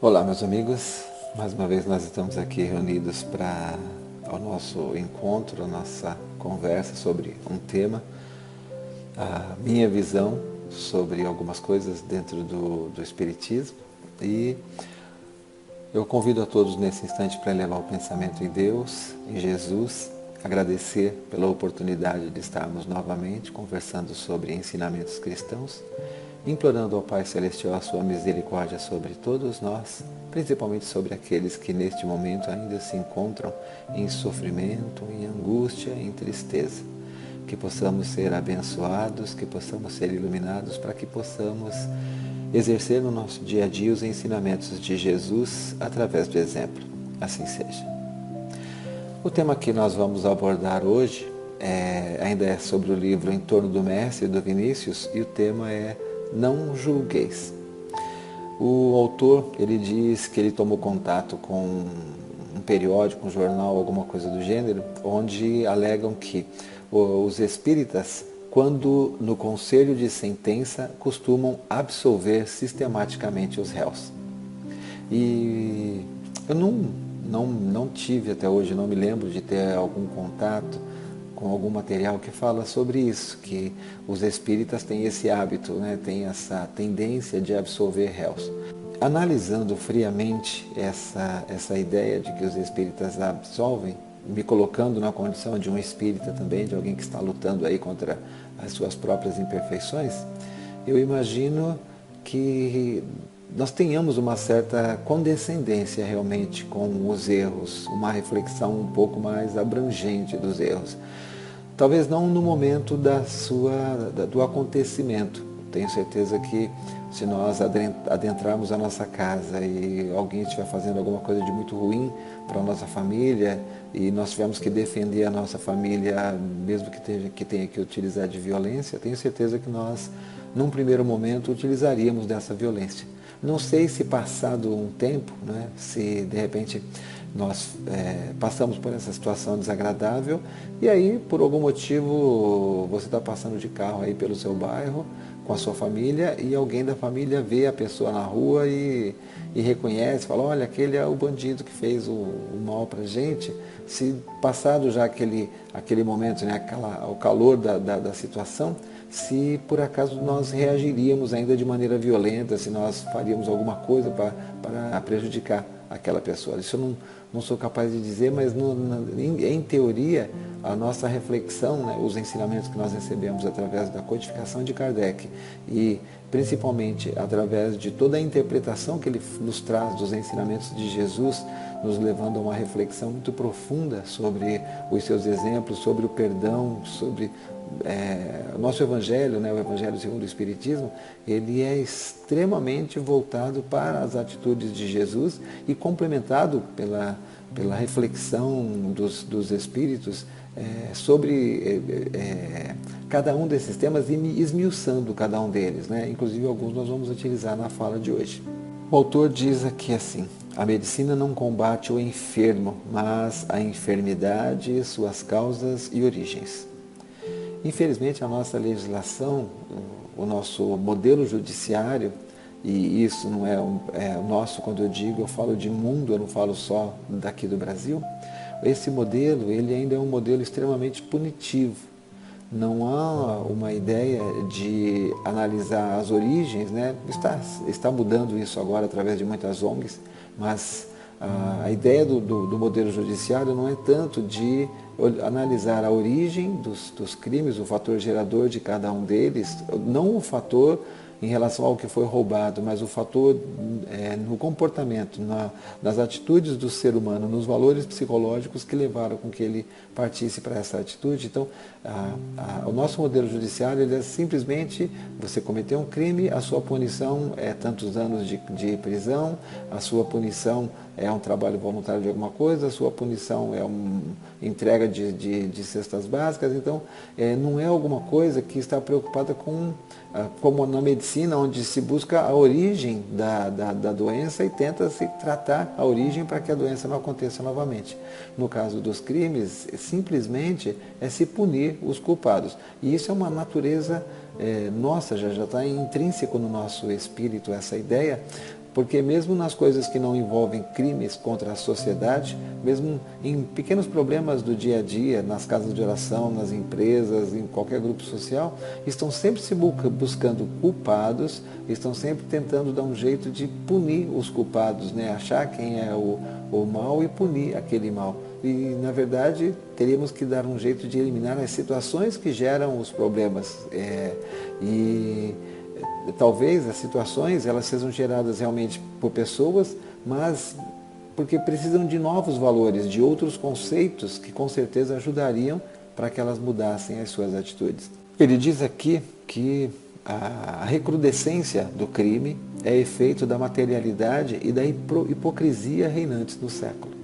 Olá, meus amigos. Mais uma vez nós estamos aqui reunidos para o nosso encontro, a nossa conversa sobre um tema, a minha visão sobre algumas coisas dentro do Espiritismo. E eu convido a todos nesse instante para elevar o pensamento em Deus, em Jesus, agradecer pela oportunidade de estarmos novamente conversando sobre ensinamentos cristãos, implorando ao Pai Celestial a sua misericórdia sobre todos nós, principalmente sobre aqueles que neste momento ainda se encontram em sofrimento, em angústia, em tristeza. Que possamos ser abençoados, que possamos ser iluminados, para que possamos exercer no nosso dia a dia os ensinamentos de Jesus através do exemplo. Assim seja. O tema que nós vamos abordar hoje ainda é sobre o livro Em Torno do Mestre, do Vinícius, e o tema é Não Julgueis. O autor, ele diz que ele tomou contato com um periódico, um jornal, alguma coisa do gênero, onde alegam que os espíritas, quando no conselho de sentença, costumam absolver sistematicamente os réus. E eu não tive até hoje, não me lembro de ter algum contato com algum material que fala sobre isso, que os espíritas têm esse hábito, né, têm essa tendência de absolver réus. Analisando friamente essa ideia de que os espíritas absolvem, me colocando na condição de um espírita também, de alguém que está lutando aí contra as suas próprias imperfeições, eu imagino que nós tenhamos uma certa condescendência realmente com os erros, uma reflexão um pouco mais abrangente dos erros. Talvez não no momento do acontecimento. Tenho certeza que se nós adentrarmos a nossa casa e alguém estiver fazendo alguma coisa de muito ruim para a nossa família e nós tivermos que defender a nossa família, mesmo que tenha que utilizar de violência, tenho certeza que nós, num primeiro momento, utilizaríamos dessa violência. Não sei se passado um tempo, né, se de repente nós passamos por essa situação desagradável e aí, por algum motivo, você está passando de carro aí pelo seu bairro com a sua família e alguém da família vê a pessoa na rua e reconhece, fala, olha, aquele é o bandido que fez o mal para a gente. Se passado já aquele momento, né, o calor da situação, se por acaso nós reagiríamos ainda de maneira violenta, se nós faríamos alguma coisa para prejudicar aquela pessoa. Isso eu não sou capaz de dizer, mas em teoria, a nossa reflexão, né, os ensinamentos que nós recebemos através da codificação de Kardec e principalmente através de toda a interpretação que ele nos traz dos ensinamentos de Jesus, nos levando a uma reflexão muito profunda sobre os seus exemplos, sobre o perdão, sobre o nosso Evangelho, né, o Evangelho segundo o Espiritismo, ele é extremamente voltado para as atitudes de Jesus e complementado pela reflexão dos Espíritos sobre cada um desses temas e esmiuçando cada um deles, né? Inclusive alguns nós vamos utilizar na fala de hoje. O autor diz aqui assim: a medicina não combate o enfermo, mas a enfermidade, suas causas e origens. Infelizmente, a nossa legislação, o nosso modelo judiciário, e isso não é o nosso, quando eu falo de mundo, eu não falo só daqui do Brasil, esse modelo, ele ainda é um modelo extremamente punitivo. Não há uma ideia de analisar as origens, né? Está mudando isso agora através de muitas ONGs, mas a ideia do modelo judiciário não é tanto de analisar a origem dos crimes, o fator gerador de cada um deles, não o fator em relação ao que foi roubado, mas o fator no comportamento, nas atitudes do ser humano, nos valores psicológicos que levaram com que ele partisse para essa atitude. Então, o nosso modelo judiciário, ele é simplesmente, você cometeu um crime, a sua punição é tantos anos de prisão, a sua punição é um trabalho voluntário de alguma coisa, a sua punição é uma entrega de cestas básicas. Então, não é alguma coisa que está preocupada com, como na medicina, onde se busca a origem da doença e tenta se tratar a origem para que a doença não aconteça novamente. No caso dos crimes, simplesmente é se punir os culpados. E isso é uma natureza nossa, já está intrínseco no nosso espírito essa ideia porque mesmo nas coisas que não envolvem crimes contra a sociedade, mesmo em pequenos problemas do dia a dia, nas casas de oração, nas empresas, em qualquer grupo social, estão sempre se buscando culpados, estão sempre tentando dar um jeito de punir os culpados, né? Achar quem é o mal e punir aquele mal. E, na verdade, teríamos que dar um jeito de eliminar as situações que geram os problemas. E talvez as situações elas sejam geradas realmente por pessoas, mas porque precisam de novos valores, de outros conceitos que com certeza ajudariam para que elas mudassem as suas atitudes. Ele diz aqui que a recrudescência do crime é efeito da materialidade e da hipocrisia reinantes no século.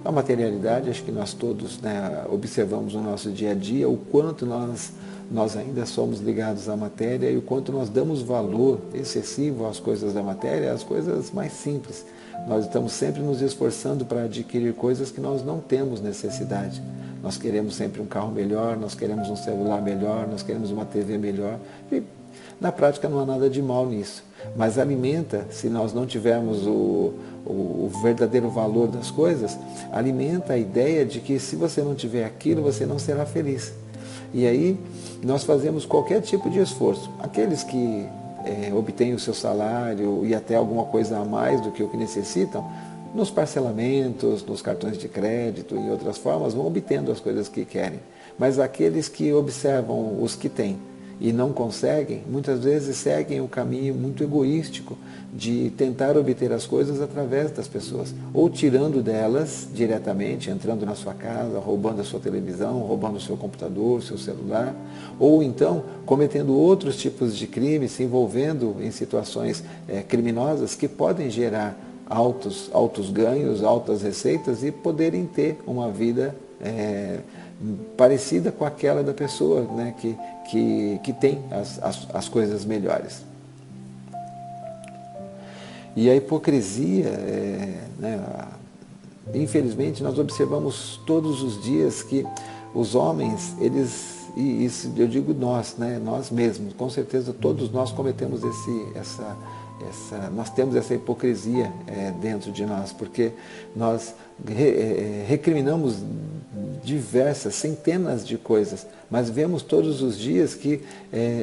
A materialidade, acho que nós todos, né, observamos no nosso dia a dia o quanto nós ainda somos ligados à matéria e o quanto nós damos valor excessivo às coisas da matéria, às coisas mais simples. Nós estamos sempre nos esforçando para adquirir coisas que nós não temos necessidade. Nós queremos sempre um carro melhor, nós queremos um celular melhor, nós queremos uma TV melhor. E na prática não há nada de mal nisso. Mas alimenta, se nós não tivermos o verdadeiro valor das coisas, alimenta a ideia de que se você não tiver aquilo, você não será feliz. E aí nós fazemos qualquer tipo de esforço. Aqueles que obtêm o seu salário e até alguma coisa a mais do que o que necessitam, nos parcelamentos, nos cartões de crédito e outras formas, vão obtendo as coisas que querem. Mas aqueles que observam os que têm e não conseguem, muitas vezes seguem o caminho muito egoístico de tentar obter as coisas através das pessoas, ou tirando delas diretamente, entrando na sua casa, roubando a sua televisão, roubando o seu computador, o seu celular, ou então cometendo outros tipos de crimes, se envolvendo em situações criminosas que podem gerar altos ganhos, altas receitas e poderem ter uma vida parecida com aquela da pessoa, né, que tem as coisas melhores. E a hipocrisia, né, infelizmente, nós observamos todos os dias que os homens, e isso eu digo nós, né, nós mesmos, com certeza todos nós cometemos nós temos essa hipocrisia dentro de nós, porque nós recriminamos centenas de coisas, mas vemos todos os dias que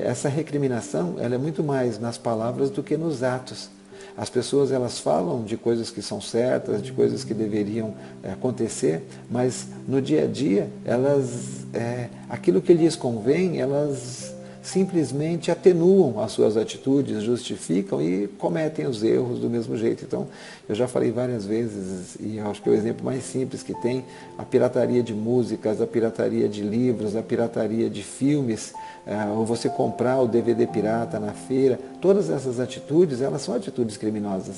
essa recriminação ela é muito mais nas palavras do que nos atos. As pessoas elas falam de coisas que são certas, de coisas que deveriam acontecer, mas no dia a dia aquilo que lhes convém, elas simplesmente atenuam as suas atitudes, justificam e cometem os erros do mesmo jeito. Então, eu já falei várias vezes, e eu acho que é o exemplo mais simples que tem, a pirataria de músicas, a pirataria de livros, a pirataria de filmes, ou você comprar o DVD pirata na feira, todas essas atitudes, elas são atitudes criminosas.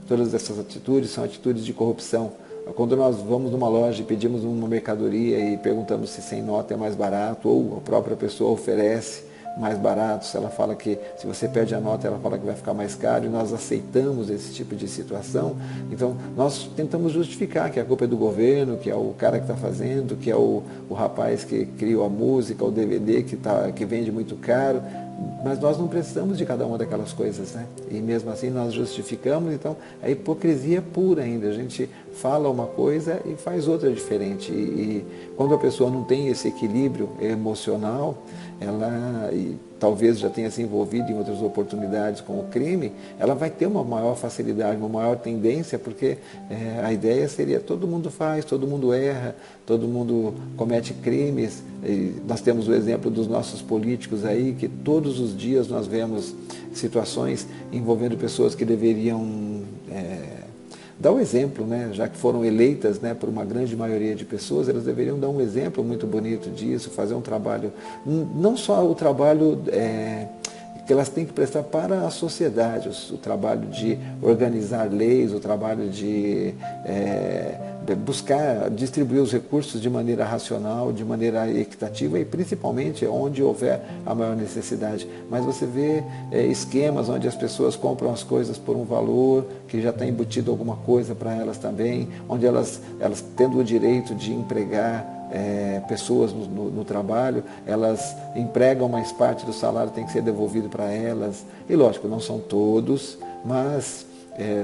Todas essas atitudes são atitudes de corrupção. Quando nós vamos numa loja e pedimos uma mercadoria e perguntamos se sem nota é mais barato, ou a própria pessoa oferece mais barato, se ela fala que, se você perde a nota, ela fala que vai ficar mais caro, e nós aceitamos esse tipo de situação, então nós tentamos justificar que a culpa é do governo, que é o cara que está fazendo, que é o rapaz que criou a música, o DVD que vende muito caro, mas nós não precisamos de cada uma daquelas coisas, né? E mesmo assim nós justificamos, então a hipocrisia pura ainda, a gente fala uma coisa e faz outra diferente, e quando a pessoa não tem esse equilíbrio emocional, ela, e talvez já tenha se envolvido em outras oportunidades com o crime, ela vai ter uma maior facilidade, uma maior tendência, porque a ideia seria todo mundo faz, todo mundo erra, todo mundo comete crimes. E nós temos o exemplo dos nossos políticos aí, que todos os dias nós vemos situações envolvendo pessoas que deveriam dar o exemplo, né? Já que foram eleitas, né, por uma grande maioria de pessoas, elas deveriam dar um exemplo muito bonito disso, fazer um trabalho, não só o trabalho que elas têm que prestar para a sociedade, o trabalho de organizar leis, o trabalho de buscar distribuir os recursos de maneira racional, de maneira equitativa e principalmente onde houver a maior necessidade. Mas você vê esquemas onde as pessoas compram as coisas por um valor, que já está embutido alguma coisa para elas também, onde elas tendo o direito de empregar pessoas no trabalho, elas empregam, mais parte do salário tem que ser devolvido para elas. E lógico, não são todos, mas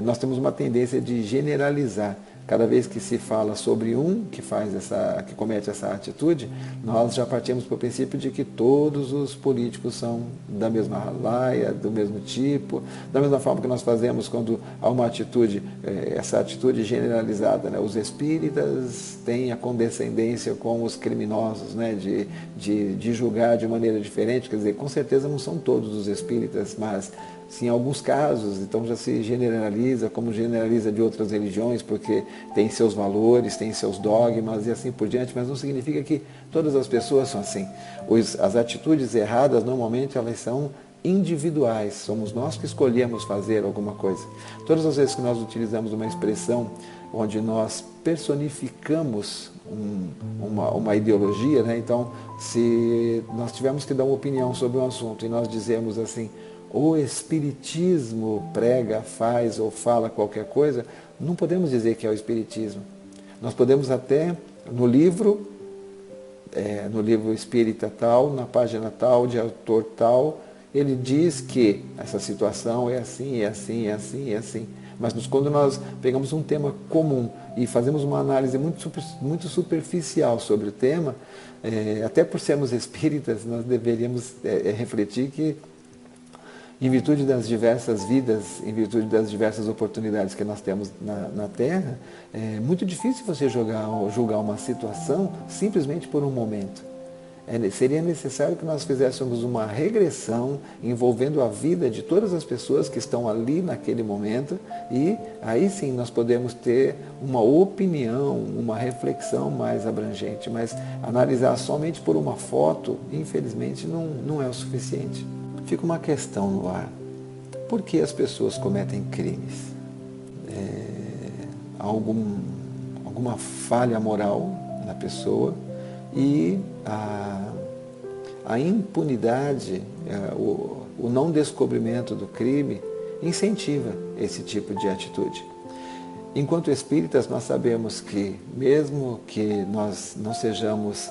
nós temos uma tendência de generalizar. Cada vez que se fala sobre um que comete essa atitude, nós já partimos para o princípio de que todos os políticos são da mesma laia, do mesmo tipo, da mesma forma que nós fazemos quando há uma atitude, essa atitude generalizada, né? Os espíritas têm a condescendência com os criminosos, né? de julgar de maneira diferente, quer dizer, com certeza não são todos os espíritas, mas sim, em alguns casos, então já se generaliza, como generaliza de outras religiões, porque tem seus valores, tem seus dogmas e assim por diante, mas não significa que todas as pessoas são assim. As atitudes erradas, normalmente, elas são individuais, somos nós que escolhemos fazer alguma coisa. Todas as vezes que nós utilizamos uma expressão onde nós personificamos uma ideologia, né? Então, se nós tivermos que dar uma opinião sobre um assunto e nós dizemos assim, o espiritismo prega, faz ou fala qualquer coisa, não podemos dizer que é o espiritismo. Nós podemos até, no livro espírita tal, na página tal, de autor tal, ele diz que essa situação é assim, é assim, é assim, é assim. Mas quando nós pegamos um tema comum e fazemos uma análise muito superficial sobre o tema, até por sermos espíritas, nós deveríamos refletir que, em virtude das diversas vidas, em virtude das diversas oportunidades que nós temos na Terra, é muito difícil você julgar uma situação simplesmente por um momento. Seria necessário que nós fizéssemos uma regressão envolvendo a vida de todas as pessoas que estão ali naquele momento e aí sim nós podemos ter uma opinião, uma reflexão mais abrangente, mas analisar somente por uma foto, infelizmente, não é o suficiente. Fica uma questão no ar. Por que as pessoas cometem crimes? Há alguma falha moral na pessoa e a impunidade, o não descobrimento do crime incentiva esse tipo de atitude. Enquanto espíritas, nós sabemos que, mesmo que nós não sejamos,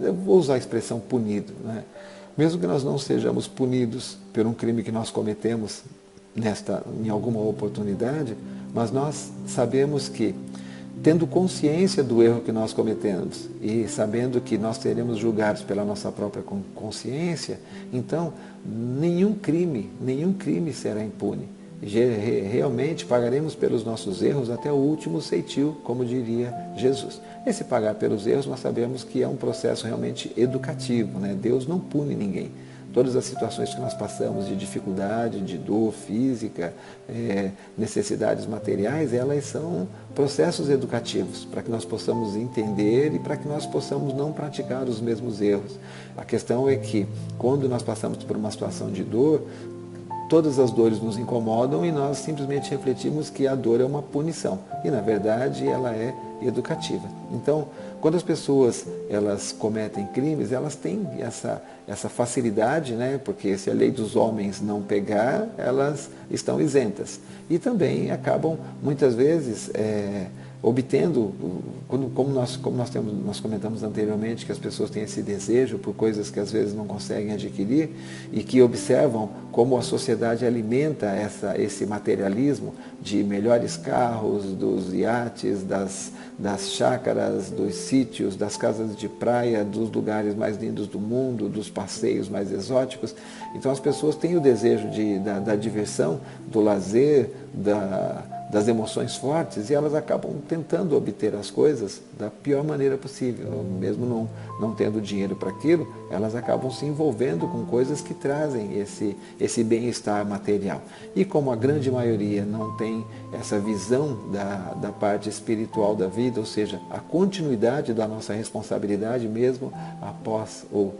eu vou usar a expressão punido, né? Mesmo que nós não sejamos punidos por um crime que nós cometemos em alguma oportunidade, mas nós sabemos que, tendo consciência do erro que nós cometemos e sabendo que nós seremos julgados pela nossa própria consciência, então nenhum crime será impune. Realmente pagaremos pelos nossos erros até o último ceitil, como diria Jesus. Esse pagar pelos erros nós sabemos que é um processo realmente educativo, né? Deus não pune ninguém. Todas as situações que nós passamos de dificuldade, de dor física, necessidades materiais, elas são processos educativos para que nós possamos entender e para que nós possamos não praticar os mesmos erros. A questão é que, quando nós passamos por uma situação de dor, todas as dores nos incomodam e nós simplesmente refletimos que a dor é uma punição. E, na verdade, ela é educativa. Então, quando as pessoas elas cometem crimes, elas têm essa facilidade, né? Porque se a lei dos homens não pegar, elas estão isentas. E também acabam, muitas vezes, obtendo, como nós comentamos anteriormente, que as pessoas têm esse desejo por coisas que às vezes não conseguem adquirir e que observam como a sociedade alimenta esse materialismo de melhores carros, dos iates, das chácaras, dos sítios, das casas de praia, dos lugares mais lindos do mundo, dos passeios mais exóticos. Então as pessoas têm o desejo da diversão, do lazer, das emoções fortes, e elas acabam tentando obter as coisas da pior maneira possível. Mesmo não tendo dinheiro para aquilo, elas acabam se envolvendo com coisas que trazem esse bem-estar material. E como a grande maioria não tem essa visão da parte espiritual da vida, ou seja, a continuidade da nossa responsabilidade mesmo após o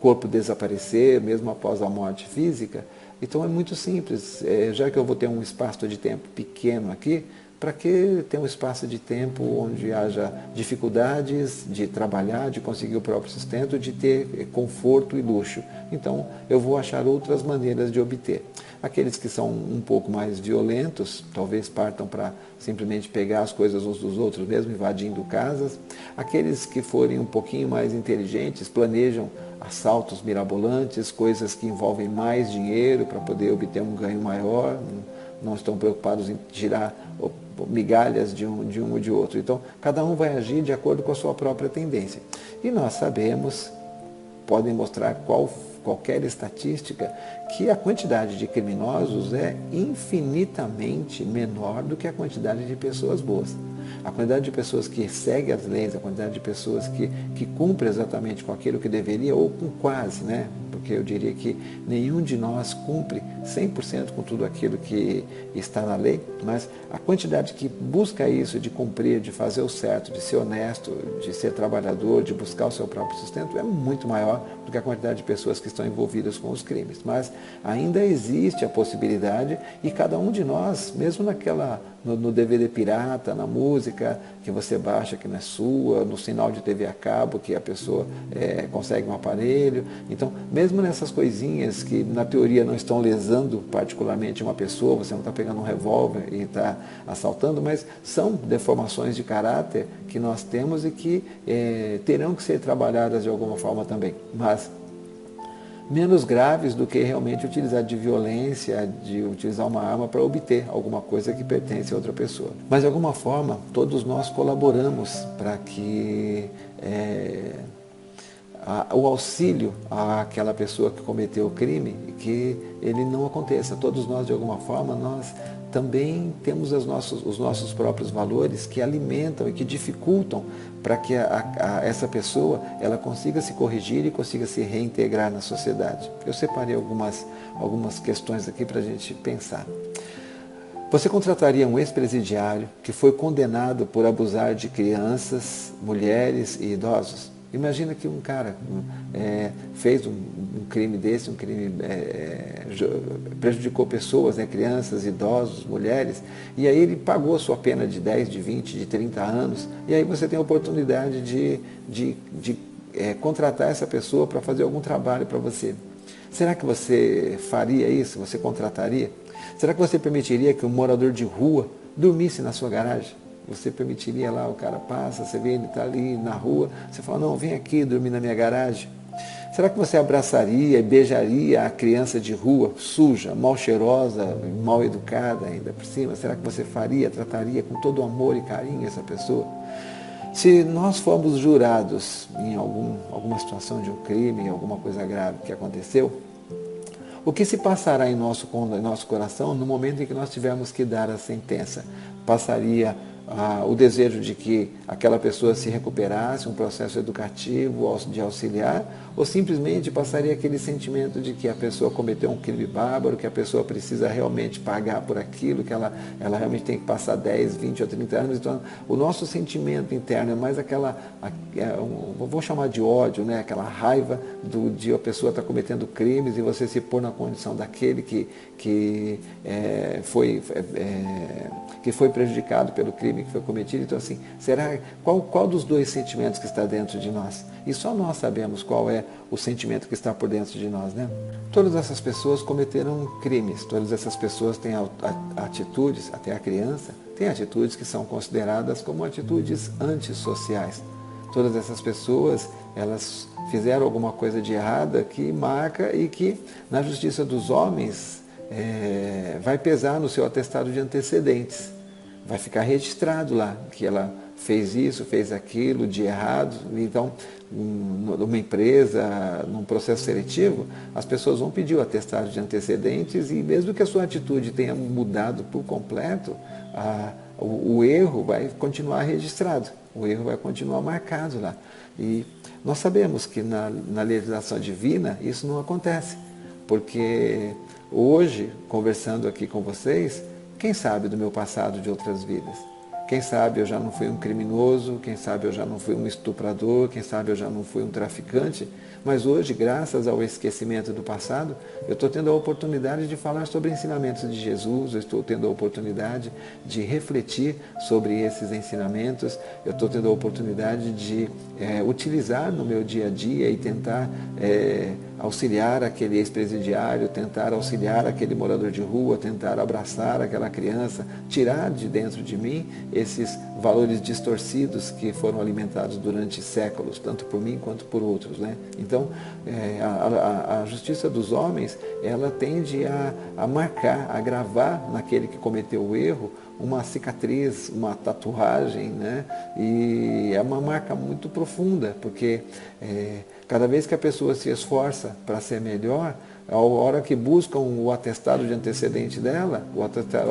corpo desaparecer, mesmo após a morte física, então é muito simples. Já que eu vou ter um espaço de tempo pequeno aqui, para que ter um espaço de tempo onde haja dificuldades de trabalhar, de conseguir o próprio sustento, de ter conforto e luxo? Então eu vou achar outras maneiras de obter. Aqueles que são um pouco mais violentos, talvez partam para simplesmente pegar as coisas uns dos outros, mesmo invadindo casas. Aqueles que forem um pouquinho mais inteligentes, planejam assaltos mirabolantes, coisas que envolvem mais dinheiro para poder obter um ganho maior, não estão preocupados em tirar migalhas de um ou de outro. Então, cada um vai agir de acordo com a sua própria tendência. E nós sabemos, podem mostrar qualquer estatística, que a quantidade de criminosos é infinitamente menor do que a quantidade de pessoas boas. A quantidade de pessoas que seguem as leis, a quantidade de pessoas que cumprem exatamente com aquilo que deveria, ou com quase, né? Porque eu diria que nenhum de nós cumpre 100% com tudo aquilo que está na lei, mas a quantidade que busca isso, de cumprir, de fazer o certo, de ser honesto, de ser trabalhador, de buscar o seu próprio sustento, é muito maior do que a quantidade de pessoas que estão envolvidas com os crimes. Mas ainda existe a possibilidade, e cada um de nós, mesmo no DVD pirata, na música que você baixa que não é sua, no sinal de TV a cabo que a pessoa consegue um aparelho. Então, mesmo nessas coisinhas que na teoria não estão lesando particularmente uma pessoa, você não está pegando um revólver e está assaltando, mas são deformações de caráter que nós temos e que terão que ser trabalhadas de alguma forma também. Mas menos graves do que realmente utilizar de violência, de utilizar uma arma para obter alguma coisa que pertence a outra pessoa. Mas de alguma forma, todos nós colaboramos para que o auxílio àquela pessoa que cometeu o crime, que ele não aconteça. Todos nós, de alguma forma, nós também temos os nossos próprios valores que alimentam e que dificultam para que essa pessoa ela consiga se corrigir e consiga se reintegrar na sociedade. Eu separei algumas questões aqui para a gente pensar. Você contrataria um ex-presidiário que foi condenado por abusar de crianças, mulheres e idosos? Imagina que um cara fez um crime desse, um crime prejudicou pessoas, né, crianças, idosos, mulheres, e aí ele pagou a sua pena de 10, de 20, de 30 anos, e aí você tem a oportunidade de contratar essa pessoa para fazer algum trabalho para você. Será que você faria isso? Você contrataria? Será que você permitiria que um morador de rua dormisse na sua garagem? Você permitiria lá, o cara passa, você vê ele está ali na rua, você fala, não, vem aqui dormir na minha garagem. Será que você abraçaria e beijaria a criança de rua, suja, mal cheirosa, mal educada ainda por cima? Será que você trataria com todo amor e carinho essa pessoa? Se nós formos jurados em alguma situação de um crime, em alguma coisa grave que aconteceu, o que se passará em nosso coração no momento em que nós tivermos que dar a sentença? Passaria o desejo de que aquela pessoa se recuperasse, um processo educativo de auxiliar, ou simplesmente passaria aquele sentimento de que a pessoa cometeu um crime bárbaro, que a pessoa precisa realmente pagar por aquilo, que ela realmente tem que passar 10, 20 ou 30 anos. Então, o nosso sentimento interno é mais vou chamar de ódio, né? Aquela raiva de a pessoa estar cometendo crimes e você se pôr na condição daquele que foi prejudicado pelo crime que foi cometido. Então, assim, qual dos dois sentimentos que está dentro de nós? E só nós sabemos qual é o sentimento que está por dentro de nós, né? Todas essas pessoas cometeram crimes, todas essas pessoas têm atitudes, até a criança, tem atitudes que são consideradas como atitudes antissociais. Todas essas pessoas, elas fizeram alguma coisa de errada que marca e que, na justiça dos homens, vai pesar no seu atestado de antecedentes. Vai ficar registrado lá que ela fez isso, fez aquilo de errado. Então, numa empresa, num processo seletivo, as pessoas vão pedir o atestado de antecedentes e mesmo que a sua atitude tenha mudado por completo, o erro vai continuar registrado, o erro vai continuar marcado lá. E nós sabemos que na legislação divina isso não acontece, porque hoje, conversando aqui com vocês, quem sabe do meu passado de outras vidas? Quem sabe eu já não fui um criminoso, quem sabe eu já não fui um estuprador, quem sabe eu já não fui um traficante, mas hoje, graças ao esquecimento do passado, eu estou tendo a oportunidade de falar sobre ensinamentos de Jesus, eu estou tendo a oportunidade de refletir sobre esses ensinamentos, eu estou tendo a oportunidade de utilizar no meu dia a dia e tentar auxiliar aquele ex-presidiário, tentar auxiliar aquele morador de rua, tentar abraçar aquela criança, tirar de dentro de mim esses valores distorcidos que foram alimentados durante séculos, tanto por mim quanto por outros, né? Então, a justiça dos homens, ela tende a marcar, a gravar naquele que cometeu o erro uma cicatriz, uma tatuagem, né? E é uma marca muito profunda, porque cada vez que a pessoa se esforça para ser melhor, a hora que buscam o atestado de antecedente dela, o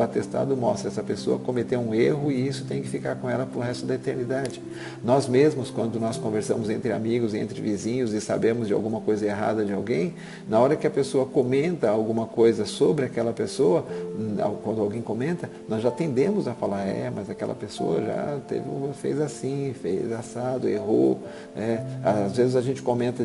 atestado mostra essa pessoa cometeu um erro e isso tem que ficar com ela para o resto da eternidade. Nós mesmos, quando nós conversamos entre amigos, entre vizinhos e sabemos de alguma coisa errada de alguém, na hora que a pessoa comenta alguma coisa sobre aquela pessoa, quando alguém comenta, nós já tendemos a falar, mas aquela pessoa já fez assim, fez assado, errou. Às vezes a gente comenta,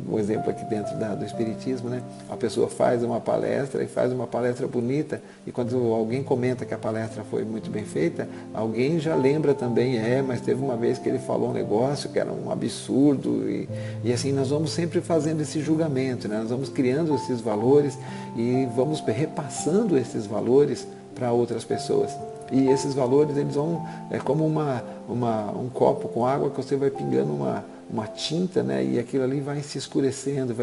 um exemplo aqui dentro do Espiritismo, né? A pessoa faz uma palestra e faz uma palestra bonita e quando alguém comenta que a palestra foi muito bem feita, alguém já lembra também, mas teve uma vez que ele falou um negócio que era um absurdo e assim nós vamos sempre fazendo esse julgamento, né? Nós vamos criando esses valores e vamos repassando esses valores para outras pessoas. E esses valores, eles vão, como um copo com água que você vai pingando uma tinta, né? E aquilo ali vai se escurecendo,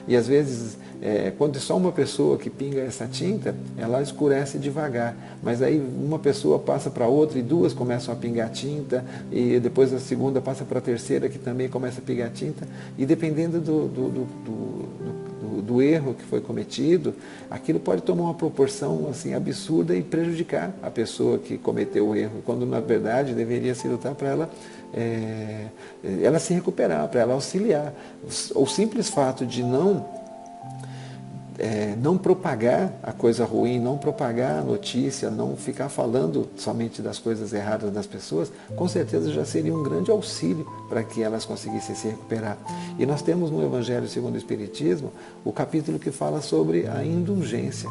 e às vezes, quando é só uma pessoa que pinga essa tinta, ela escurece devagar, mas aí uma pessoa passa para outra e duas começam a pingar tinta, e depois a segunda passa para a terceira que também começa a pingar tinta, e dependendo do erro que foi cometido, aquilo pode tomar uma proporção assim absurda e prejudicar a pessoa que cometeu o erro, quando na verdade deveria se lutar para ela se recuperar, para ela auxiliar. O simples fato de não propagar a coisa ruim, não propagar a notícia, não ficar falando somente das coisas erradas das pessoas, com certeza já seria um grande auxílio para que elas conseguissem se recuperar. E nós temos no Evangelho segundo o Espiritismo o capítulo que fala sobre a indulgência.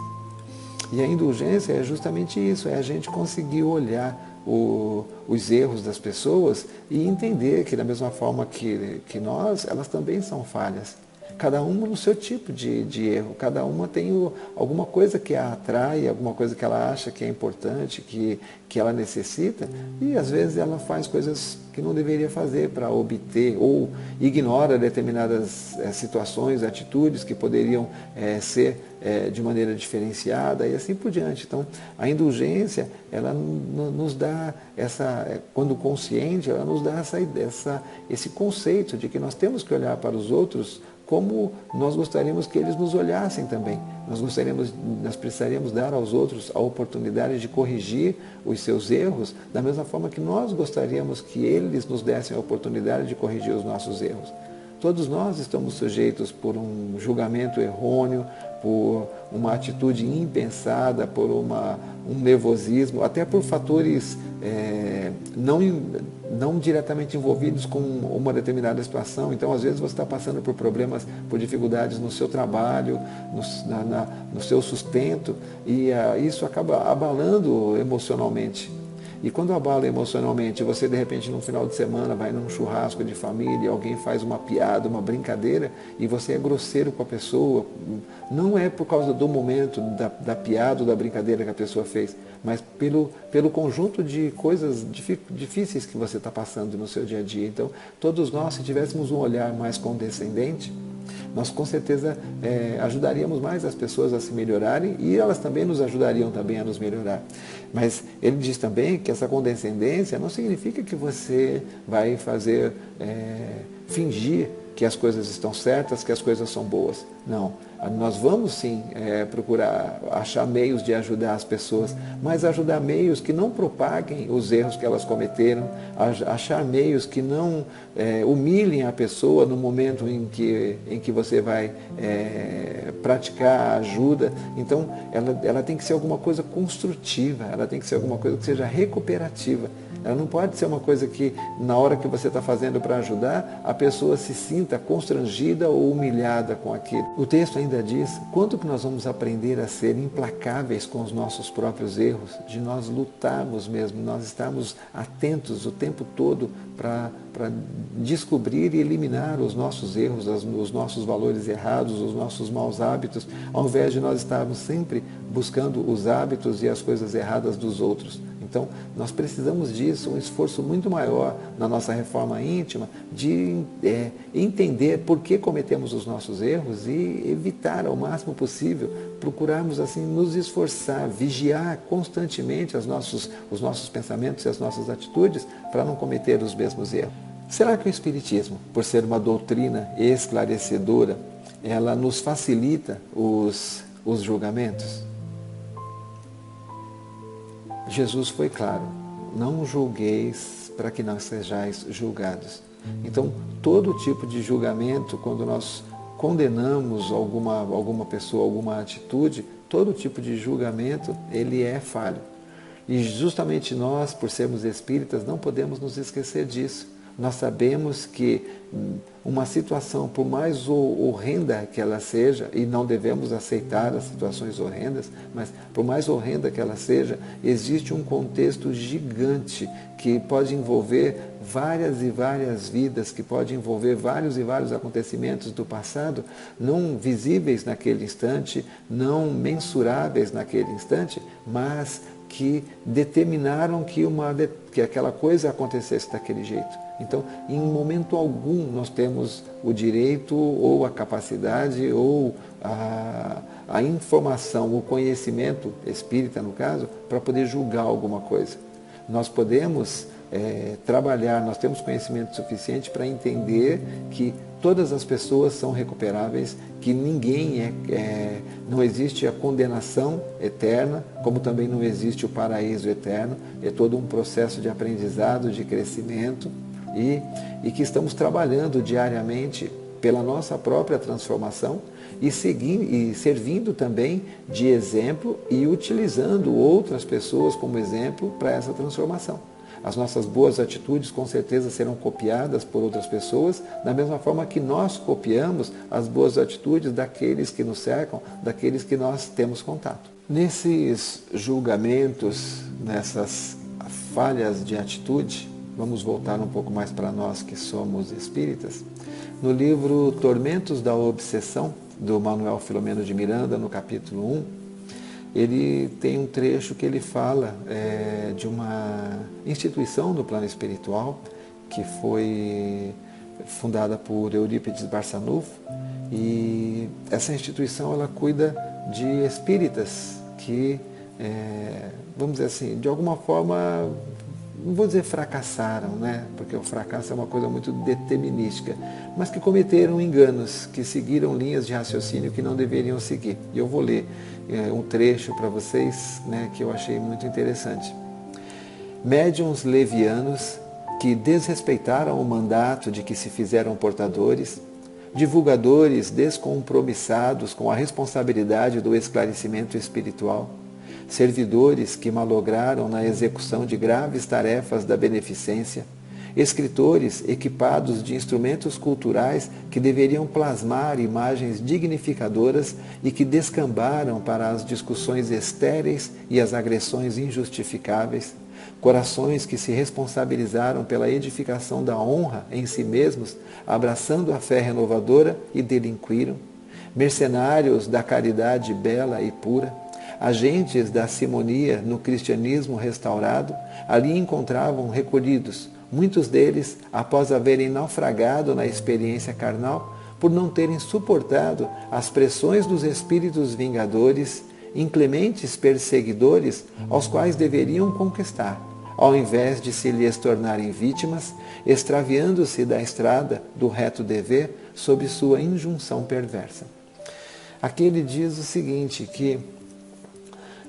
E a indulgência é justamente isso, é a gente conseguir olhar os erros das pessoas e entender que da mesma forma que nós, elas também são falhas. Cada uma no seu tipo de erro, cada uma tem alguma coisa que a atrai, alguma coisa que ela acha que é importante, que ela necessita, e às vezes ela faz coisas que não deveria fazer para obter, ou ignora determinadas situações, atitudes que poderiam ser de maneira diferenciada e assim por diante. Então, a indulgência, ela nos dá quando consciente, ela nos dá esse conceito de que nós temos que olhar para os outros como nós gostaríamos que eles nos olhassem também. Nós precisaríamos dar aos outros a oportunidade de corrigir os seus erros, da mesma forma que nós gostaríamos que eles nos dessem a oportunidade de corrigir os nossos erros. Todos nós estamos sujeitos por um julgamento errôneo, por uma atitude impensada, por um nervosismo, até por fatores não diretamente envolvidos com uma determinada situação. Então, às vezes, você está passando por problemas, por dificuldades no seu trabalho, no seu sustento, e isso acaba abalando emocionalmente. E quando abala emocionalmente, você de repente no final de semana vai num churrasco de família, alguém faz uma piada, uma brincadeira, e você é grosseiro com a pessoa, não é por causa do momento da piada ou da brincadeira que a pessoa fez, mas pelo conjunto de coisas difíceis que você está passando no seu dia a dia. Então, todos nós, se tivéssemos um olhar mais condescendente, nós com certeza ajudaríamos mais as pessoas a se melhorarem e elas também nos ajudariam também a nos melhorar. Mas ele diz também que essa condescendência não significa que você vai fingir que as coisas estão certas, que as coisas são boas. Não. Nós vamos sim procurar achar meios de ajudar as pessoas, mas ajudar meios que não propaguem os erros que elas cometeram, achar meios que não humilhem a pessoa no momento em que você vai praticar a ajuda. Então, ela tem que ser alguma coisa construtiva, ela tem que ser alguma coisa que seja recuperativa. Ela não pode ser uma coisa que, na hora que você está fazendo para ajudar, a pessoa se sinta constrangida ou humilhada com aquilo. O texto ainda diz, quanto que nós vamos aprender a ser implacáveis com os nossos próprios erros, de nós lutarmos mesmo, nós estarmos atentos o tempo todo para descobrir e eliminar os nossos erros, os nossos valores errados, os nossos maus hábitos, ao invés de nós estarmos sempre buscando os hábitos e as coisas erradas dos outros. Então, nós precisamos disso, um esforço muito maior na nossa reforma íntima, de entender por que cometemos os nossos erros e evitar ao máximo possível, procurarmos assim nos esforçar, vigiar constantemente os nossos pensamentos e as nossas atitudes para não cometer os mesmos erros. Será que o Espiritismo, por ser uma doutrina esclarecedora, ela nos facilita os julgamentos? Jesus foi claro, não julgueis para que não sejais julgados. Então, todo tipo de julgamento, quando nós condenamos alguma pessoa, alguma atitude, todo tipo de julgamento, ele é falho. E justamente nós, por sermos espíritas, não podemos nos esquecer disso. Nós sabemos que uma situação, por mais horrenda que ela seja, e não devemos aceitar as situações horrendas, mas por mais horrenda que ela seja, existe um contexto gigante que pode envolver várias e várias vidas, que pode envolver vários e vários acontecimentos do passado, não visíveis naquele instante, não mensuráveis naquele instante, mas que determinaram que aquela coisa acontecesse daquele jeito. Então, em momento algum, nós temos o direito ou a capacidade ou a informação, o conhecimento espírita, no caso, para poder julgar alguma coisa. Nós podemos trabalhar, nós temos conhecimento suficiente para entender que todas as pessoas são recuperáveis, que ninguém não existe a condenação eterna, como também não existe o paraíso eterno, é todo um processo de aprendizado, de crescimento, e que estamos trabalhando diariamente pela nossa própria transformação e servindo também de exemplo e utilizando outras pessoas como exemplo para essa transformação. As nossas boas atitudes com certeza serão copiadas por outras pessoas, da mesma forma que nós copiamos as boas atitudes daqueles que nos cercam, daqueles que nós temos contato. Nesses julgamentos, nessas falhas de atitude, vamos voltar um pouco mais para nós que somos espíritas. No livro Tormentos da Obsessão, do Manuel Filomeno de Miranda, no capítulo 1, ele tem um trecho que ele fala de uma instituição no plano espiritual que foi fundada por Eurípides Barçanufo, e essa instituição ela cuida de espíritas que, vamos dizer assim, de alguma forma, não vou dizer fracassaram, né? Porque o fracasso é uma coisa muito determinística, mas que cometeram enganos, que seguiram linhas de raciocínio que não deveriam seguir. E eu vou ler um trecho para vocês, né, que eu achei muito interessante. Médiuns levianos que desrespeitaram o mandato de que se fizeram portadores, divulgadores descompromissados com a responsabilidade do esclarecimento espiritual, servidores que malograram na execução de graves tarefas da beneficência, escritores equipados de instrumentos culturais que deveriam plasmar imagens dignificadoras e que descambaram para as discussões estéreis e as agressões injustificáveis, corações que se responsabilizaram pela edificação da honra em si mesmos, abraçando a fé renovadora e delinquiram, mercenários da caridade bela e pura, agentes da simonia no cristianismo restaurado, ali encontravam recolhidos, muitos deles após haverem naufragado na experiência carnal, por não terem suportado as pressões dos espíritos vingadores, inclementes perseguidores, aos quais deveriam conquistar, ao invés de se lhes tornarem vítimas, extraviando-se da estrada do reto dever sob sua injunção perversa. Aqui ele diz o seguinte, que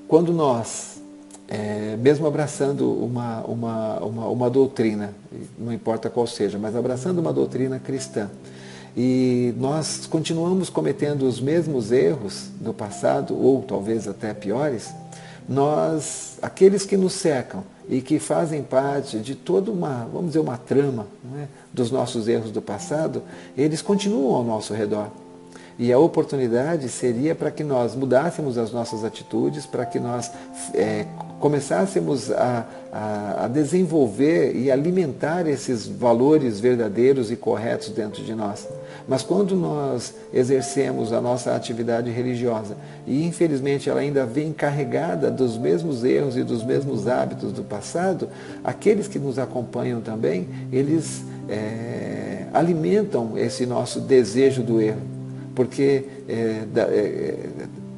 quando nós, mesmo abraçando uma doutrina, não importa qual seja, mas abraçando uma doutrina cristã, e nós continuamos cometendo os mesmos erros do passado, ou talvez até piores, aqueles que nos cercam e que fazem parte de toda uma, vamos dizer, uma trama, né, dos nossos erros do passado, eles continuam ao nosso redor. E a oportunidade seria para que nós mudássemos as nossas atitudes, para que nós começássemos a desenvolver e alimentar esses valores verdadeiros e corretos dentro de nós. Mas quando nós exercemos a nossa atividade religiosa e infelizmente ela ainda vem carregada dos mesmos erros e dos mesmos hábitos do passado, aqueles que nos acompanham também, eles alimentam esse nosso desejo do erro. Porque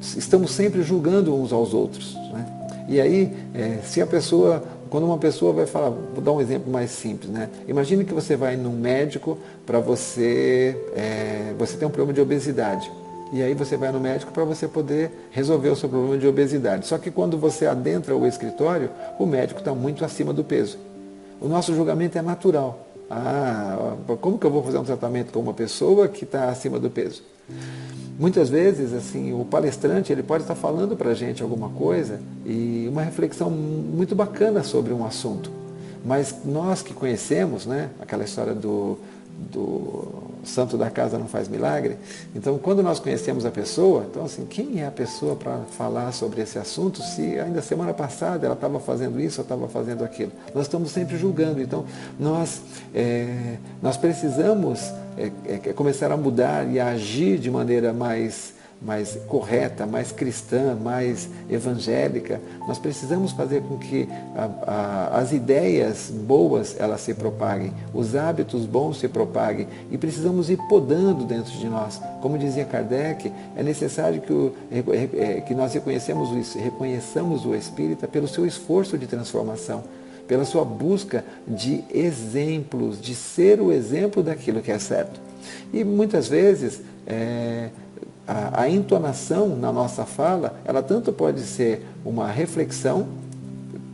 estamos sempre julgando uns aos outros, né? E aí, quando uma pessoa vai falar, vou dar um exemplo mais simples, né? Imagine que você vai num médico para você tem um problema de obesidade. E aí você vai no médico para você poder resolver o seu problema de obesidade. Só que quando você adentra o escritório, o médico está muito acima do peso. O nosso julgamento é natural. Como que eu vou fazer um tratamento com uma pessoa que está acima do peso? Muitas vezes, assim, o palestrante ele pode estar falando para a gente alguma coisa e uma reflexão muito bacana sobre um assunto. Mas nós que conhecemos, né, aquela história do santo da casa não faz milagre, então quando nós conhecemos a pessoa, então assim, quem é a pessoa para falar sobre esse assunto se ainda semana passada ela estava fazendo isso ou estava fazendo aquilo? Nós estamos sempre julgando, então nós precisamos começar a mudar e a agir de maneira mais correta, mais cristã, mais evangélica. Nós precisamos fazer com que as ideias boas elas se propaguem, os hábitos bons se propaguem e precisamos ir podando dentro de nós. Como dizia Kardec, é necessário que nós reconheçamos o espírita pelo seu esforço de transformação, pela sua busca de exemplos, de ser o exemplo daquilo que é certo. E muitas vezes a entonação na nossa fala, ela tanto pode ser uma reflexão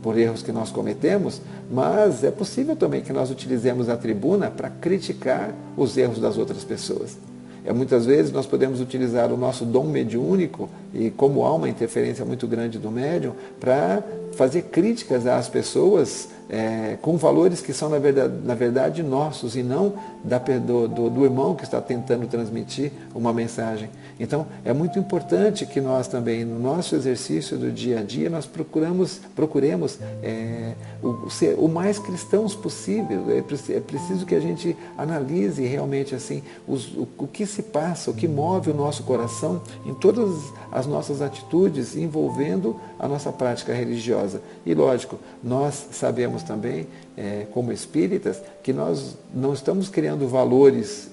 por erros que nós cometemos, mas é possível também que nós utilizemos a tribuna para criticar os erros das outras pessoas. Muitas vezes nós podemos utilizar o nosso dom mediúnico, e como há uma interferência muito grande do médium, para fazer críticas às pessoas com valores que são, na verdade, nossos e não do irmão que está tentando transmitir uma mensagem. Então, é muito importante que nós também, no nosso exercício do dia a dia, nós procuremos ser o mais cristãos possível. É preciso que a gente analise realmente assim o que se passa, o que move o nosso coração em todas as nossas atitudes envolvendo a nossa prática religiosa. E lógico, nós sabemos também, como espíritas, que nós não estamos criando valores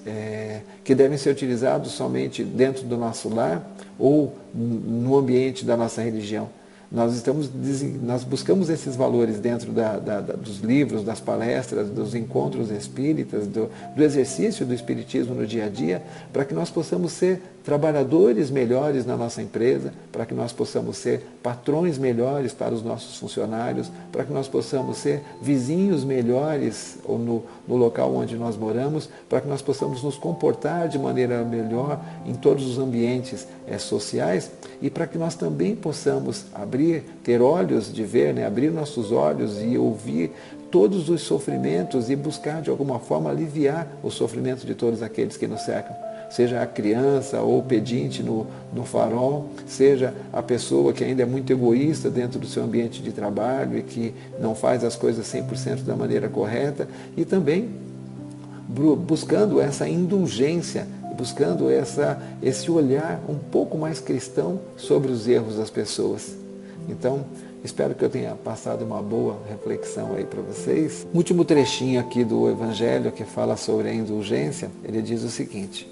que devem ser utilizados somente dentro do nosso lar ou no ambiente da nossa religião. Nós buscamos esses valores dentro dos livros, das palestras, dos encontros espíritas, do exercício do espiritismo no dia a dia, para que nós possamos ser trabalhadores melhores na nossa empresa, para que nós possamos ser patrões melhores para os nossos funcionários, para que nós possamos ser vizinhos melhores no local onde nós moramos, para que nós possamos nos comportar de maneira melhor em todos os ambientes sociais e para que nós também possamos ter olhos de ver, né, abrir nossos olhos e ouvir todos os sofrimentos e buscar de alguma forma aliviar o sofrimento de todos aqueles que nos cercam. Seja a criança ou o pedinte no farol, seja a pessoa que ainda é muito egoísta dentro do seu ambiente de trabalho e que não faz as coisas 100% da maneira correta, e também buscando essa indulgência, buscando esse olhar um pouco mais cristão sobre os erros das pessoas. Então, espero que eu tenha passado uma boa reflexão aí para vocês. O último trechinho aqui do Evangelho que fala sobre a indulgência, ele diz o seguinte: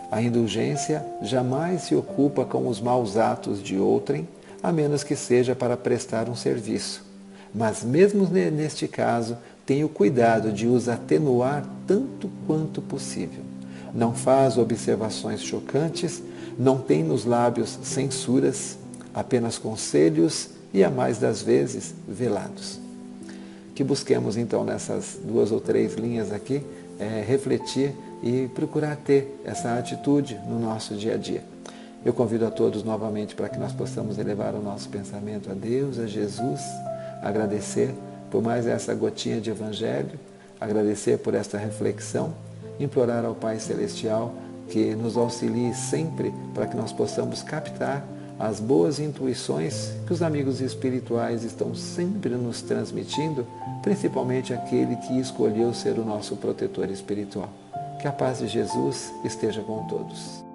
a indulgência jamais se ocupa com os maus atos de outrem, a menos que seja para prestar um serviço. Mas mesmo neste caso, tem o cuidado de os atenuar tanto quanto possível. Não faz observações chocantes, não tem nos lábios censuras, apenas conselhos e, a mais das vezes, velados. Que busquemos então nessas 2 ou 3 linhas aqui, refletir e procurar ter essa atitude no nosso dia a dia. Eu convido a todos novamente para que nós possamos elevar o nosso pensamento a Deus, a Jesus, agradecer por mais essa gotinha de Evangelho, agradecer por esta reflexão, implorar ao Pai Celestial que nos auxilie sempre para que nós possamos captar as boas intuições que os amigos espirituais estão sempre nos transmitindo, principalmente aquele que escolheu ser o nosso protetor espiritual. Que a paz de Jesus esteja com todos.